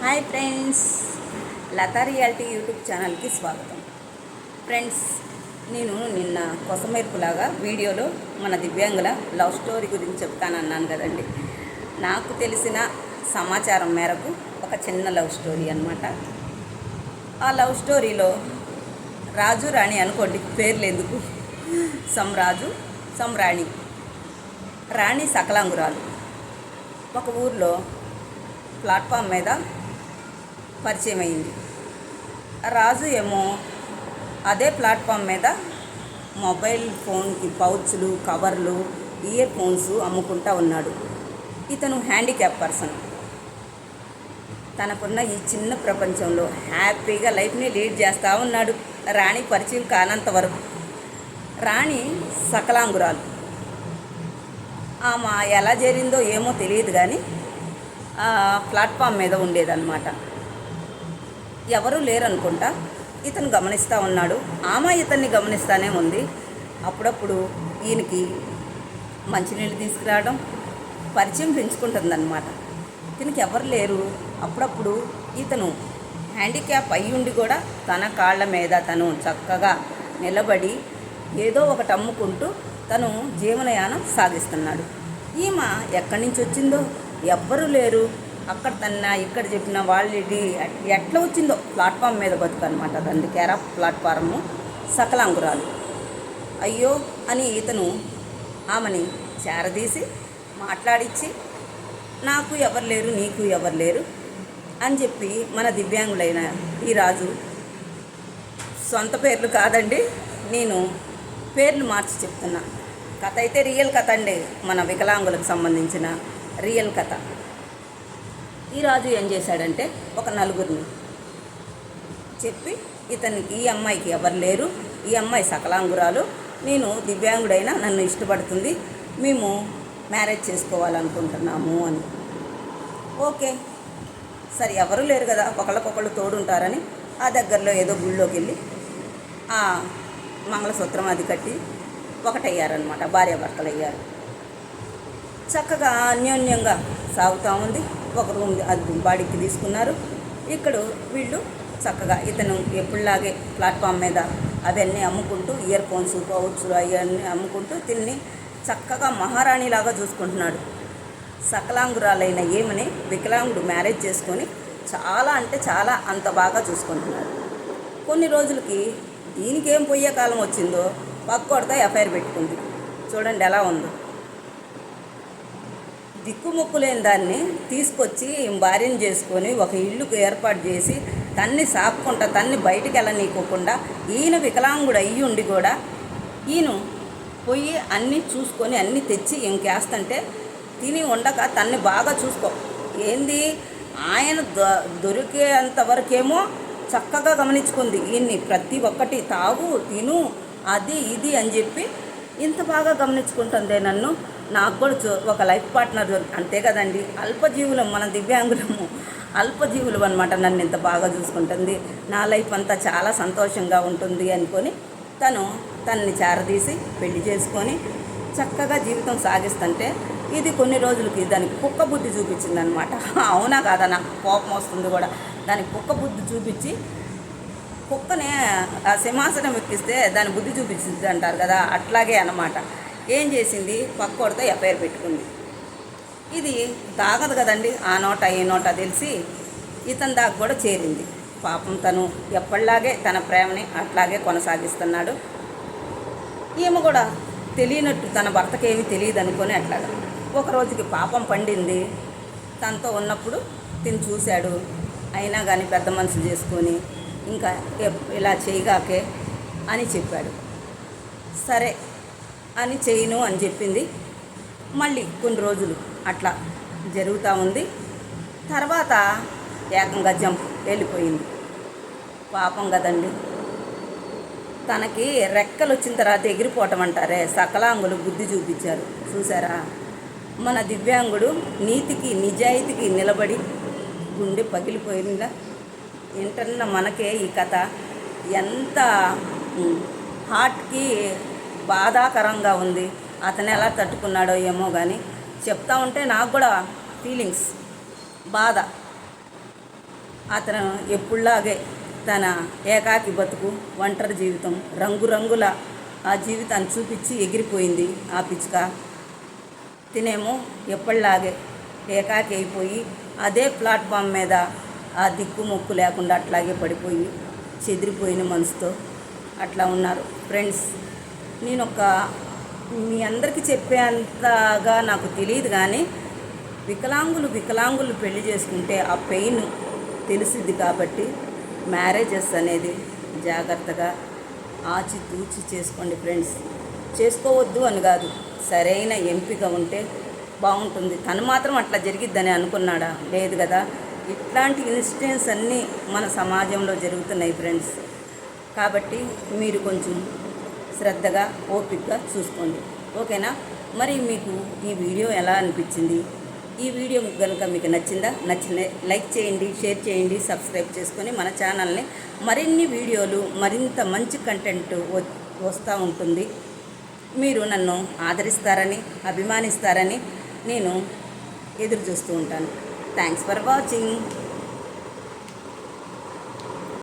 Hi friends, Lata reality YouTube ఛానల్కి స్వాగతం. Friends, నేను నిన్న కొసమెరుపులాగా వీడియోలో మన దివ్యాంగుల లవ్ స్టోరీ గురించి చెప్తానన్నాను కదండి. నాకు తెలిసిన సమాచారం మేరకు ఒక చిన్న లవ్ స్టోరీ అన్నమాట. ఆ లవ్ స్టోరీలో రాజు రాణి అనుకోండి, పేర్లు ఎందుకు, సమ్ రాజు సమ్ రాణి. రాణి సకలాంగురాలు. ఒక ఊర్లో ప్లాట్ఫామ్ మీద పరిచయం అయింది. రాజు ఏమో అదే ప్లాట్ఫామ్ మీద మొబైల్ ఫోన్కి పౌచ్లు, కవర్లు, ఇయర్ ఫోన్స్ అమ్ముకుంటా ఉన్నాడు. ఇతను హ్యాండిక్యాప్ పర్సన్. తనకున్న ఈ చిన్న ప్రపంచంలో హ్యాపీగా లైఫ్ని లీడ్ చేస్తూ ఉన్నాడు రాణి పరిచయం కానంత వరకు. రాణి సకలాంగురాలు. ఆమె ఎలా చేరిందో ఏమో తెలియదు, కానీ ప్లాట్ఫామ్ మీద ఉండేదన్నమాట. ఎవరూ లేరనుకుంటా. ఇతను గమనిస్తూ ఉన్నాడు, ఆమె ఇతన్ని గమనిస్తూనే ఉంది. అప్పుడప్పుడు ఈయనకి మంచినీళ్ళు తీసుకురావడం, పరిచయం పెంచుకుంటుందన్నమాట. ఇతనికి ఎవరు లేరు. అప్పుడప్పుడు ఇతను హ్యాండిక్యాప్ అయ్యుండి కూడా తన కాళ్ళ మీద తను చక్కగా నిలబడి ఏదో ఒకటి అమ్ముకుంటూ తను జీవనయానం సాగిస్తున్నాడు. ఈమె ఎక్కడి నుంచి వచ్చిందో, ఎవ్వరూ లేరు. అక్కడ తన్నా ఇక్కడ చెప్పిన వాళ్ళది ఎట్లా వచ్చిందో ప్లాట్ఫామ్ మీద బతుకు అనమాట. దాన్ని కేరా ప్లాట్ఫారము. సకలాంగురాలు. అయ్యో అని ఇతను ఆమెని చేరదీసి మాట్లాడించి, నాకు ఎవరు లేరు, నీకు ఎవరు లేరు అని చెప్పి మన దివ్యాంగులైన ఈ రాజు, సొంత పేర్లు కాదండి, నేను పేర్లు మార్చి చెప్తున్నా. కథ అయితే రియల్ కథ అండి, మన వికలాంగులకు సంబంధించిన రియల్ కథ. ఈ రాజు ఏం చేశాడంటే, ఒక నలుగురిని చెప్పి ఇతనికి, ఈ అమ్మాయికి ఎవరు లేరు, ఈ అమ్మాయి సకలాంగురాలు, నేను దివ్యాంగుడైనా నన్ను ఇష్టపడుతుంది, మేము మ్యారేజ్ చేసుకోవాలనుకుంటున్నాము అని. ఓకే సరే, ఎవరు లేరు కదా, ఒకళ్ళకొకళ్ళు తోడుంటారని ఆ దగ్గరలో ఏదో గుళ్ళోకి వెళ్ళి ఆ మంగళసూత్రం అది కట్టి ఒకటయ్యారనమాట. భార్యాభర్తలు అయ్యారు. చక్కగా అన్యోన్యంగా సాగుతూ ఉంది. ఒక రూమ్ అది బాడీకి తీసుకున్నారు. ఇక్కడ వీళ్ళు చక్కగా ఇతను ఎప్పుడులాగే ప్లాట్ఫామ్ మీద అవన్నీ అమ్ముకుంటూ, ఇయర్ ఫోన్స్, పౌచ్లు అవన్నీ అమ్ముకుంటూ తిన్ని చక్కగా మహారాణిలాగా చూసుకుంటున్నాడు. సకలాంగురాలైన ఏమని వికలాంగుడు మ్యారేజ్ చేసుకొని చాలా అంటే చాలా అంత బాగా చూసుకుంటున్నాడు. కొన్ని రోజులకి దీనికి ఏం పోయే కాలం వచ్చిందో పక్కోడితో ఎఫ్ఐఆర్ పెట్టుకుంది. చూడండి ఎలా ఉందో. దిక్కుముక్కు లేని దాన్ని తీసుకొచ్చి భార్యను చేసుకొని ఒక ఇల్లుకు ఏర్పాటు చేసి తన్ని సాక్కుంటా, తన్ని బయటికి వెళ్ళనీకోకుండా, ఈయన వికలాంగుడు అయ్యి ఉండి కూడా ఈయన పోయి అన్నీ చూసుకొని అన్నీ తెచ్చి ఇంకేస్తంటే తిని ఉండక తన్ని బాగా చూసుకో. ఏంది ఆయన దొరికేంతవరకేమో చక్కగా గమనించుకుంది ఈయన్ని. ప్రతి ఒక్కటి తాగు, తిను, అది ఇది అని చెప్పి ఇంత బాగా గమనించుకుంటుందే నన్ను. నాకు కూడా ఒక లైఫ్ పార్ట్నర్ అంతే కదండి. అల్పజీవులం, మన దివ్యాంగులము అల్పజీవులు అనమాట. నన్ను ఇంత బాగా చూసుకుంటుంది, నా లైఫ్ అంతా చాలా సంతోషంగా ఉంటుంది అనుకొని తన్ని చేరదీసి పెళ్లి చేసుకొని చక్కగా జీవితం సాగిస్తుంటే ఇది కొన్ని రోజులకి దానికి కుక్క బుద్ధి చూపించిందనమాట. అవునా కాదా, నాకు కోపం వస్తుంది కూడా. దానికి కుక్క బుద్ధి చూపించి, కుక్కనే ఆ సింహాసనం ఎక్కిస్తే దాని బుద్ధి చూపించింది అంటారు కదా, అట్లాగే అన్నమాట. ఏం చేసింది, పక్కోడితో ఎఫ్ఐఆర్ పెట్టుకుంది. ఇది తాగదు కదండి, ఆ నోట ఈ నోట తెలిసి ఇతని దాకా కూడా చేరింది. పాపం తను ఎప్పటిలాగే తన ప్రేమని అట్లాగే కొనసాగిస్తున్నాడు. ఈమె కూడా తెలియనట్టు తన భర్తకి ఏమీ తెలియదు అనుకొని అట్లాగా ఒక రోజుకి పాపం పండింది. తనతో ఉన్నప్పుడు తిని చూశాడు. అయినా కానీ పెద్ద మనసు చేసుకొని ఇంకా ఇలా చేయగాకే అని చెప్పాడు. సరే అని చేయను అని చెప్పింది. మళ్ళీ కొన్ని రోజులు అట్లా జరుగుతూ ఉంది. తర్వాత ఏకంగా జంప్ వెళ్ళిపోయింది. పాపం కదండి, తనకి రెక్కలు వచ్చిన తర్వాత ఎగిరిపోవటం అంటారే, సకలాంగులు బుద్ధి చూపించారు. చూసారా, మన దివ్యాంగుడు నీతికి నిజాయితీకి నిలబడి గుండె పగిలిపోయిందా. ఏంటన్న మనకే ఈ కథ ఎంత హార్ట్కి బాధాకరంగా ఉంది. అతను ఎలా తట్టుకున్నాడో ఏమో కానీ చెప్తా ఉంటే నాకు కూడా ఫీలింగ్స్ బాధ. అతను ఎప్పుడులాగే తన ఏకాకి బతుకు, ఒంటరి జీవితం, రంగురంగుల ఆ జీవితాన్ని చూపించి ఎగిరిపోయింది ఆ పిచ్చుక. తినేమో ఎప్పటిలాగే ఏకాకి అయిపోయి అదే ప్లాట్ఫామ్ మీద ఆ దిక్కు మొక్కు లేకుండా అట్లాగే పడిపోయి చెదిరిపోయిన మనసుతో అట్లా ఉన్నారు ఫ్రెండ్స్. నేను మీ అందరికీ చెప్పేంతగా నాకు తెలియదు, కానీ వికలాంగులు పెళ్లి చేసుకుంటే ఆ పెయిన్ తెలిసిద్ది. కాబట్టి మ్యారేజెస్ అనేది జాగ్రత్తగా ఆచితూచి చేసుకోండి ఫ్రెండ్స్. చేసుకోవద్దు అని కాదు, సరైన ఎంపిక ఉంటే బాగుంటుంది. తను మాత్రం అట్లా జరిగిద్దని అనుకున్నాడా? లేదు కదా. ఇట్లాంటి ఇన్సిడెంట్స్ అన్నీ మన సమాజంలో జరుగుతున్నాయి ఫ్రెండ్స్. కాబట్టి మీరు కొంచెం శ్రద్ధగా ఓపికగా చూసుకోండి, ఓకేనా? మరి మీకు ఈ వీడియో ఎలా అనిపించింది? ఈ వీడియో కనుక మీకు నచ్చిన లైక్ చేయండి, షేర్ చేయండి, సబ్స్క్రైబ్ చేసుకొని మన ఛానల్ని మరిన్ని వీడియోలు, మరింత మంచి కంటెంట్ వస్తూ ఉంటుంది. మీరు నన్ను ఆదరిస్తారని, అభిమానిస్తారని నేను ఎదురు చూస్తూ ఉంటాను. Thanks for watching.